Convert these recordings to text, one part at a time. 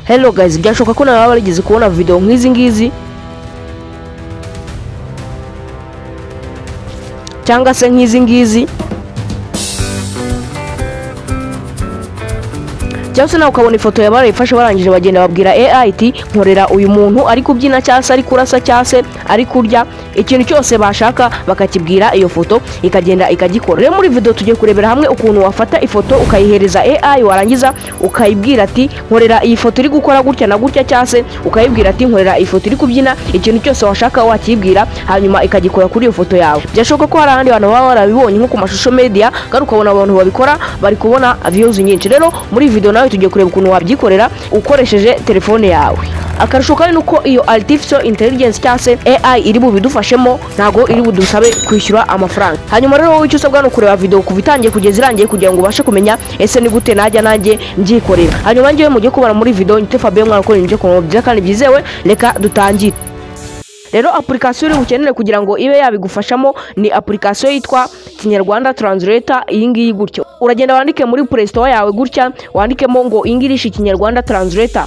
Hello guys, byashoboka ko nawe barigeze kubona video nk'izi ngizi cyangwa se nk'izi ngizi, cyangwa se nawe ukabona ifoto yabarayifashe barangije bagenda babwira AI iti nkorera uyu muntu ari kubyina cyangwa se ari kurasa cyangwa se ari kurya, ikintu cyose bashaka bakakibwira iyo foto ikagenda ikagikora. Rero muri video tugiye kurebera hamwe ukuntu wafata ifoto ukayihereza AI, warangiza ukayibwira ati nkorera iyi foto iri gukora gutya na gutya, cyangwa se ukayibwira ati nkorera iyi foto iri kubyina, ikintu cyose washaka wakibwira hanyuma ikagikora kuri iyo foto yawe. Byashoboka ko hari abandi bantu baba barabibonye nko ku mashusho media kandi ukabona abantu babikora bari kubona views nyinshi. Rero muri video nawe tugiye kureba ukuntu wabyikorera ukoresheje telefone yawe. Akarusho kandi nuko iyo artificial intelligence cyangwa se AI iri bubidufashemo, ntago iri budusabe kwishyura amafaranga. Hanyuma rero wowe icyo usabwa no kureba video kuva itangiye kugeza irangiye kugira ngo ubashe kumenya ese ni gute najya nanjye mbyikorera. Hanyuma ngiye mugiye kubara muri video nyite Fabien mwarakora ibyo ko byiza kandi byizewe, reka dutangire. Rero application uri bukenere kugira ngo ibe yabigufashamo ni application yitwa Kinyarwanda Translator. Iyi ngiyi gutyo uragenda wandike muri Play Store yawe gutya, wandikemo ngo English Kinyarwanda Translator.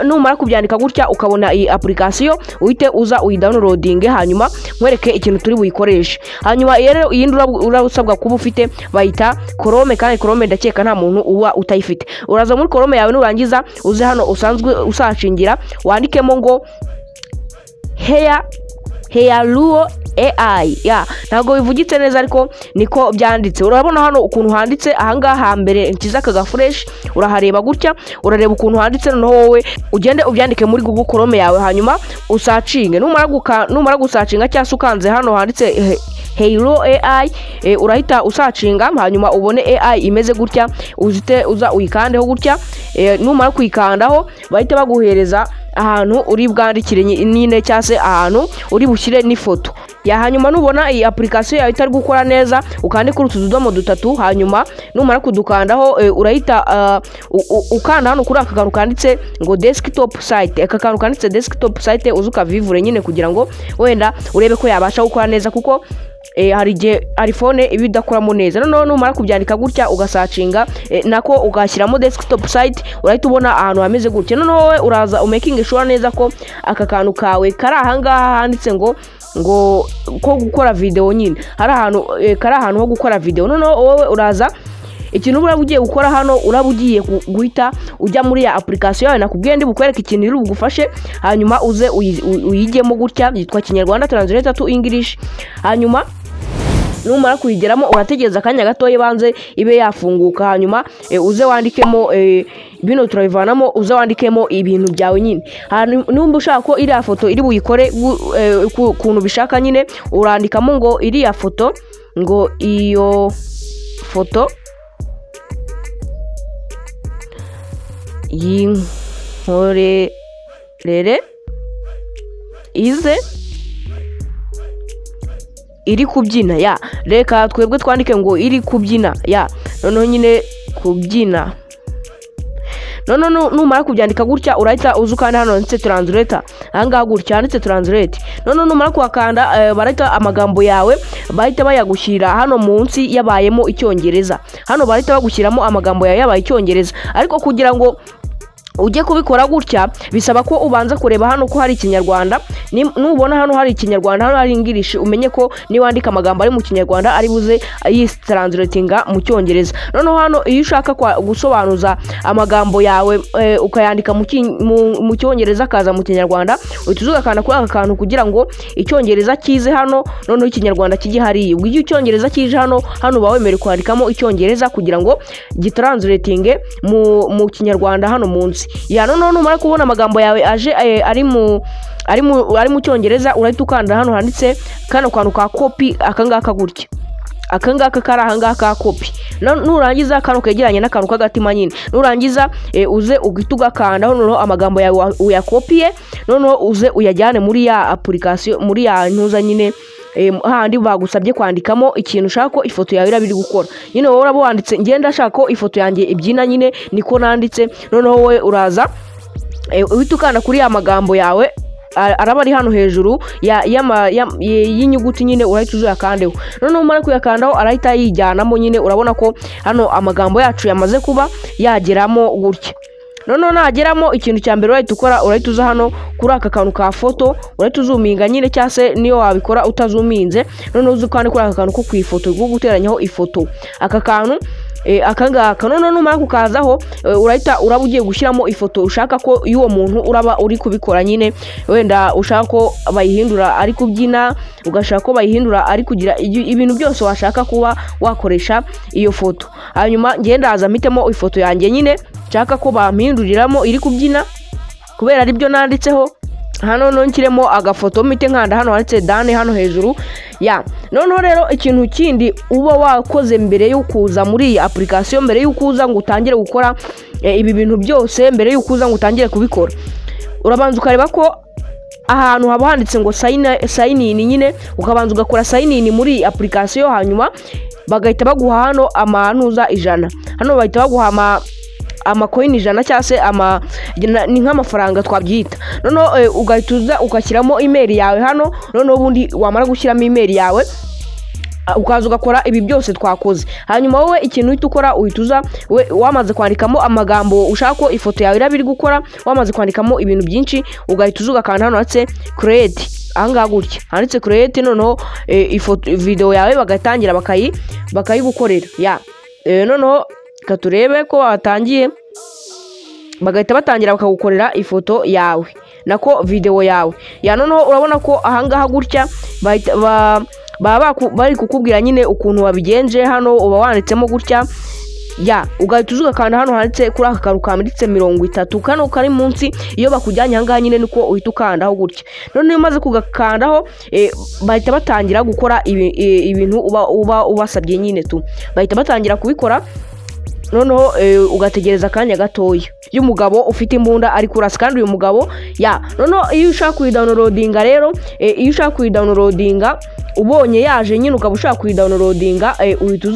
Numara kubyandika gutya ukabona iyi application uhite uza uyidownloading, hanyuma nkwereke ikintu turi buyikoreshe. Hanyuma rero iyindi urabusabwa kuba ufite bayita Chrome, kandi Chrome ndakeka nta muntu uba utayifite. Uraza muri Chrome yawe nurangiza uze hano usanzwe usacingira wandikemo ngo Heyaluo AI. Ntago bivugitse neza ariko niko byanditse. Urabona hano ukuntu handitse ahangaha mbere nkiza kaga fresh, urahareba gutya, urareba ukuntu handitse, noneho wowe ugende ubyandike muri Google Chrome yawe, hanyuma usacinge. Numara gusacinga cyangwa ukanze hano handitse Heyaluo AI, urahita usacinga hanyuma ubone AI imeze gutya, uzite uza uyikandeho gutya. Numara kuyikandaho bahita baguhereza ahantu uri bwandikire nyine cyangwa se ahantu uri bushyire n'ifoto. Hanyuma nubona iyi application yawe itari gukora neza ukandika utudomo dutatu, hanyuma numara kudukandaho urahita ukanda hano kuri aka kantu kanditse ngo desktop site. Aka kantu kanditse desktop site uzuka vivure nyine kugira ngo wenda urebe ko yabasha gukora neza, kuko hari igihe iPhone ibidakoramo neza. Noneho numara kubyandika gutya ugasacinga nako ugashyiramo desktop site, urahita ubona ahantu hameze gutya. Noneho wowe uraza umaking sure neza ko aka kantu kawe kari ahangaha handitse ngo ko gukora video nyine, hari ahantu kari ahantu ho gukora video. Noneho wowe uraza ikintu uraba ugiye gukora hano, uraba ugiye guhita ujya muri ya application yawe nakubwiye ndi bukwereka ikintu iri bugufashe, hanyuma uze uyigemo gutya, yitwa Kinyarwanda Translator to English. Hanyuma numara kuyigeramo urategereza akanya gato yibanze ibe yafunguka, hanyuma uze wandikemo bino turabivanamo, uze wandikemo ibintu byawe nyine. Numba ushaka ko iri foto iri buyikore kuntu bishaka nyine, urandikamo ngo iri foto, ngo iyo foto y'inkorerere ize iri kubyina. Reka twebwe twandike ngo iri kubyina. Noneho nyine kubyina. Numara kubyandika gutya urahita uzukanda hano handitse Translator, ahangaha gutya handitse Translate. Numara kuhakanda barahita amagambo yawe bahita bayagushyira hano munsi yabayemo Icyongereza. Hano bahita bagushyiramo amagambo yawe yabaye Icyongereza, ariko kugira ngo ujye kubikora gutya bisaba ko ubanza kureba hano ko hari Ikinyarwanda. Nubona hano hari Ikinyarwanda, hano hari English, umenye ko ni wandika amagambo ari mu Kinyarwanda ari buze yitranslatinga mu Cyongereza. Noneho hano iyo ushaka gusobanuza amagambo yawe ukayandika mu Cyongereza kaza mu Kinyarwanda, utuzuga kana kuri aka kantu kugira ngo Icyongereza kize hano, noneho Ikinyarwanda kijye hariya. Ubwo Icyongereza kije hano bawemere kwandikamo Icyongereza kugira ngo gitranslatinge mu Kinyarwanda hano munsi. Noneho numara kubona amagambo yawe aje ari mu Cyongereza, urahita ukanda hano handitse kano kantu ka copy, akangaka gutya, akangaka kari ahangaha ka copy. Nurangiza kano kegeranye n'akantu k'agatima nyine, nurangiza uze ugita ugakanda noneho amagambo yawe uyakopie, noneho uze uyajyane muri ya application, muri ya ntuza nyine handi bagusabye kwandikamo ikintu ushaka ko ifoto yawe irabiri gukora. Nyine wowe urabo wanditse ngenda shaka ko ifoto yanjye ibyina nyine niko nanditse. Noneho wowe uraza uhita ukanda kuri ya magambo yawe araba ari hano hejuru y'inyuguti nyine, urahita uzakandeho. Noneho umara kuyakandaho arahita yijyanamo nyine. Urabona ko hano amagambo yacu yamaze kuba yageramo gutya. noneho nageramo ikintu cya mbere urahita ukora, urahita uza hano kuri aka kantu ka foto, urahita uzuminga nyine cyangwa se niyo wabikora utazuminze, noneho uzi kandi kuri aka kantu ko ku ifoto ko guteranyaho ifoto, aka kantu akangaka. Noneho numara kukazaho urahita uraba ugiye gushyiramo ifoto ushaka ko y'uwo muntu uraba uri kubikora nyine, wenda ushaka ko bayihindura ari kubyina, ugashaka ko bayihindura ari kugira ibintu byose washaka kuba wakoresha iyo foto. Hanyuma ngenda haza mitemo ifoto yanjye nyine nshaka ko bampinduriramo iri kubyina kubera ari byo nanditseho. Hano nonshyiremo agafoto mite nkanda hano handitse dane hano hejuru ya. Noneho rero ikintu kindi uba wakoze mbere yo kuza muri iyi application, mbere yo kuza ngo utangire gukora ibi bintu byose, mbere yo kuza ngo utangire kubikora, urabanza ukareba ko ahantu haba handitse ngo sign in nyine, ukabanza ugakora sign in muri iyi application, hanyuma bagahita baguha hano amanuza 100. Hano bahita baguha amacoin 100 cyangwa se ni nk'amafaranga twabyita. Noneho ugahita uza ugashyiramo email yawe hano, noneho ubundi wamara gushyiramo email yawe ukaza ugakora ibi byose twakoze. Hanyuma wowe ikintu uhita ukora, uhita uza wamaze kwandikamo amagambo ushaka ko ifoto yawe irabiri gukora, wamaze kwandikamo ibintu byinshi, ugahita uza ugakanda hano handitse create, ahangaha gutya handitse create. Noneho ifoto video yawe bagatangira bakayigukorera ya. Noneho katurebe ko watangiye, bagahita batangira bakagukorera ifoto yawe nako video yawe ya. Noneho urabona ko ahangaha gutya bari kukubwira nyine ukuntu wabigenje. Hano uba wanditsemo gutya ya, ugahita ugakanda hano handitse kuri aka karu kanditse 30, kano kari munsi. Iyo bakujyanye ahangaha nyine niko uhita ukandaho gutya. Noneho umaze kugakandaho bahita batangira gukora ibintu uba ubasabye nyine tu, bahita batangira kubikora. Noneho ugategereza akanya gatoya. Y'umugabo ufite imbunda ari kurasa kandi uyu mugabo ya. Noneho iyo ushaka kuyidownloadinga rero, iyo ushaka kuyidownloadinga ubonye yaje nyine ukaba ushaka kuyidownloadinga, uhita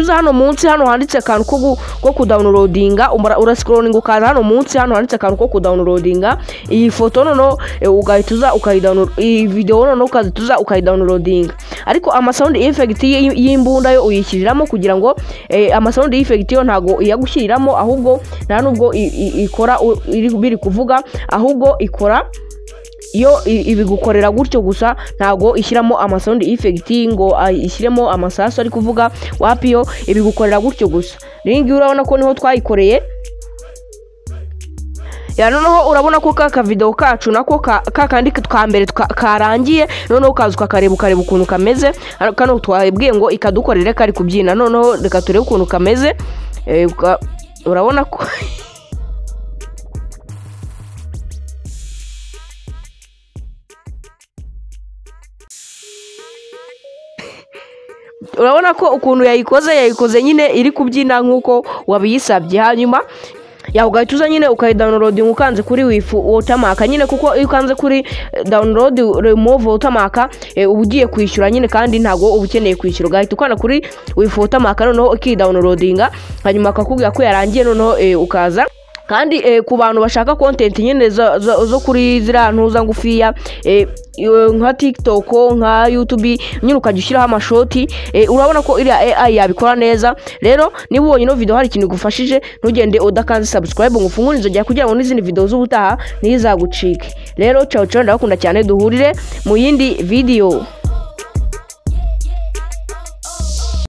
uza hano munsi, hano handitse akantu ko kudownloadinga, urascrollinga ukaza hano munsi, hano handitse akantu ko kudownloadinga iyi foto. Noneho ugahita uza ukayidownload iyi video, noneho ukahita uza ukayidownloadinga. Ariko amasound effect y'imbunda yo uyishyiriramo kugira ngo amasound effect yo ntago iyagushyiriramo, ahubwo nta nubwo ikora biri kuvuga, ahubwo ikora iyo ibigukorera gutyo gusa, ntago ishyiramo amasound effect ngo ishyiremo amasaso ari kuvuga wapi, yo ibigukorera gutyo gusa. Ringi urabona ko niho twayikoreye ya. Noneho urabona ko ka video kacu nako kakandi twambere karangiye. Noneho ukaza ukareba ukuntu kameze. Kano twabwiye ngo ikadukorere kari kubyina. Noneho reka turebe ukuntu kameze. Urabona ko urabona ko ukuntu yayikoze nyine iri kubyina nkuko wabiyisabye. Hanyuma ya ugahita uza nyine ukayidownloadinga ukanze kuri watermark nyine, kuko iyo ukanze kuri download remove watermark uba ugiye kwishyura nyine, kandi ntago uba ukeneye kwishyura. Ugahita ukana kuri watermark noneho ukidownloadinga, hanyuma akakubwira ko yarangiye. Noneho ukaza kandi ku bantu bashaka content nyine zo kuri zira ntuza ngufiya nka TikTok nka YouTube nyine ukajya ushyiraho amashoti, urabona ko iriya AI yabikora neza. Rero niba ubonye no video hari ikintu gufashije, ntugende udakanze subscribe ngo ufungure inzogera kugira ngo n'izindi video z'ubutaha ntizagucike. Rero ciao ndakunda cyane, duhurire mu yindi video.